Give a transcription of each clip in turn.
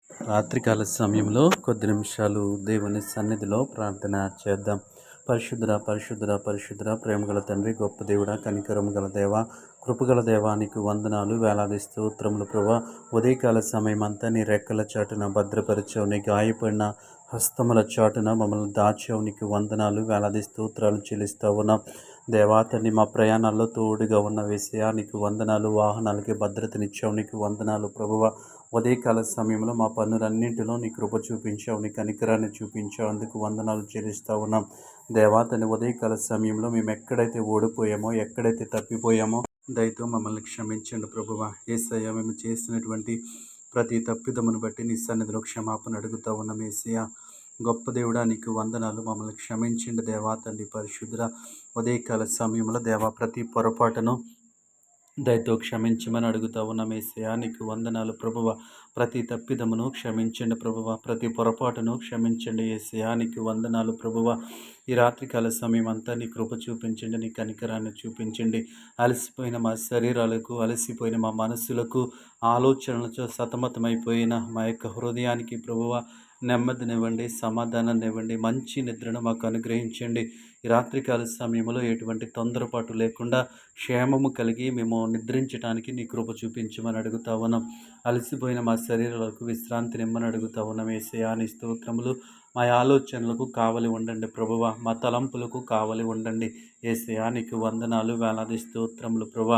రాత్రికాల సమయంలో కొద్ది నిమిషాలు దేవుని సన్నిధిలో ప్రార్థన చేద్దాం. పరిశుద్ధుడ పరిశుద్ధుడ పరిశుద్ధుడ ప్రేమగల తండ్రి, గొప్ప దేవుడా, కనికరము గల దేవ, కృపగల దేవానికి వందనాలు, వేలాది స్తోత్రములు ప్రభా. ఉదయకాల సమయం అంతా నీ రెక్కల చాటున భద్రపరిచావు. నీ గాయపడిన హస్తముల చాటున మమ్మల్ని దాచావు. నీకు వందనాలు, వేలాది స్తోత్రాలు చెల్లిస్తా ఉన్నాం దేవా. తండ్రి, మా ప్రయాణాల్లో తోడుగా ఉన్న వేసయా నీకు వందనాలు. వాహనాలకి భద్రతనిచ్చావు, నీకు వందనాలు ప్రభువ. ఉదయకాల సమయంలో మా పనులన్నింటిలో నీ కృప చూపించావు, నీ కనికరాన్ని చూపించావు, అందుకు వందనాలు చెల్లిస్తా ఉన్నాం దేవా. తండ్రి, ఉదయకాల సమయంలో మేము ఎక్కడైతే ఓడిపోయామో, ఎక్కడైతే తప్పిపోయామో దయతో మమ్మల్ని క్షమించండి ప్రభువ. యేసయ్య, మేము చేసినటువంటి ప్రతి తప్పిదమును బట్టి నీ సన్నిధిలో క్షమాపణ అడుగుతా ఉన్నాం యేసయ్య. గొప్ప దేవుడా నీకు వందనాలు, మమ్మల్ని క్షమించండి దేవా. తండ్రి పరిశుద్ధ ఉదయకాల సమయంలో దేవా, ప్రతి పొరపాటును దయతో క్షమించమని అడుగుతా ఉన్నాం యేసయ్య. నీకు వందనాలు ప్రభువ. ప్రతి తప్పిదమును క్షమించండి ప్రభువ, ప్రతి పొరపాటును క్షమించండి యేసయ్య. నీకు వందనాలు ప్రభువ. ఈ రాత్రికాల సమయం అంతా నీ కృప చూపించండి, నీ కనికరాన్ని చూపించండి. అలసిపోయిన మా శరీరాలకు, అలసిపోయిన మా మనసులకు, ఆలోచనలతో సతమతమైపోయిన మా యొక్క హృదయానికి ప్రభువ నెమ్మదినివ్వండి, సమాధానాన్నివ్వండి, మంచి నిద్రను మాకు అనుగ్రహించండి. ఈ రాత్రికాల సమయంలో ఎటువంటి తొందరపాటు లేకుండా క్షేమము కలిగి మేము నిద్రించడానికి నీ కృప చూపించమని అడుగుతా ఉన్నాం. అలసిపోయిన మా శరీరాలకు విశ్రాంతినిమ్మని అడుగుతా ఉన్నాం యేసయ్య. నీ స్తోత్రములు. మా ఆలోచనలకు కావలి ఉండండి ప్రభువ, మా తలంపులకు కావలి ఉండండి యేసయ్య. నీకు వందనాలు, వేలాది స్తోత్రములు ప్రభువ.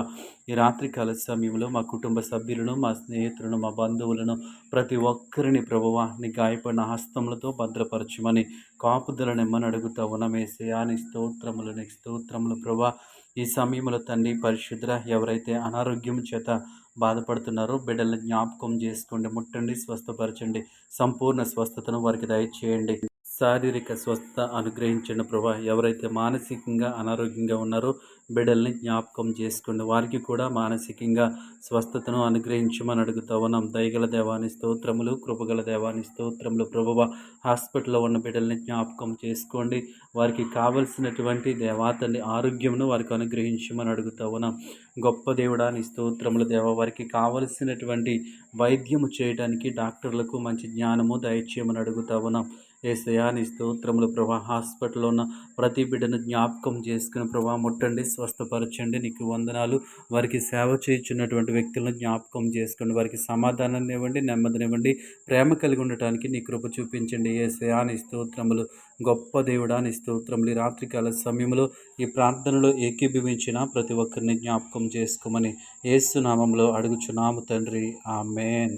ఈ రాత్రికాల సమయంలో మా కుటుంబ సభ్యులను, మా స్నేహితులను, మా బంధువులను, ప్రతి ఒక్కరిని ప్రభువ నీ గాయపడిన హస్తములతో భద్రపరచమని, కాపుదలనిమ్మని అడుగుతా ఉన్నాం యేసయ్య. నీ స్తోత్రములు, నీ స్తోత్రములు ప్రభువ. ఈ సమయంలో తండ్రి పరిశుద్ధ, ఎవరైతే అనారోగ్యం చేత బాధపడుతున్నారో బిడ్డల్ని జ్ఞాపకం చేసుకోండి, ముట్టండి, స్వస్థపరచండి, సంపూర్ణ స్వస్థతను వారికి దయచేయండి, శారీరక స్వస్థత అనుగ్రహించండి ప్రభా. ఎవరైతే మానసికంగా అనారోగ్యంగా ఉన్నారో బిడ్డల్ని జ్ఞాపకం చేసుకోండి, వారికి కూడా మానసికంగా స్వస్థతను అనుగ్రహించమని అడుగుతా ఉన్నాం. దయగల దేవాని స్తోత్రములు, కృపగల దేవాని స్తోత్రములు ప్రభువ. హాస్పిటల్లో ఉన్న బిడ్డల్ని జ్ఞాపకం చేసుకోండి, వారికి కావలసినటువంటి దేవాతని ఆరోగ్యమును వారికి అనుగ్రహించమని అడుగుతా ఉన్నాం. గొప్ప దేవుడాని స్తోత్రములు దేవ. వారికి కావలసినటువంటి వైద్యము చేయడానికి డాక్టర్లకు మంచి జ్ఞానము దయచేయమని అడుగుతా ఉన్నాం యేసయ్య. నీ స్తోత్రములు ప్రభా. హాస్పిటల్లో ఉన్న ప్రతి బిడ్డను జ్ఞాపకం చేసుకుని ప్రభా ముట్టండి, స్వస్థపరచండి. నీకు వందనాలు. వారికి సేవ చేయించున్నటువంటి వ్యక్తులను జ్ఞాపకం చేసుకోండి, వారికి సమాధానాన్ని ఇవ్వండి, నెమ్మదినివ్వండి, ప్రేమ కలిగి ఉండటానికి నీ కృప చూపించండి యేసయ్య. నీ స్తోత్రములు. గొప్ప దేవుడా నీ స్తోత్రములు. రాత్రికాల సమయంలో ఈ ప్రార్థనలో ఏకీభవించిన ప్రతి ఒక్కరిని జ్ఞాపకం చేసుకోమని యేసు నామములో అడుగుచున్నాము తండ్రి, ఆమేన్.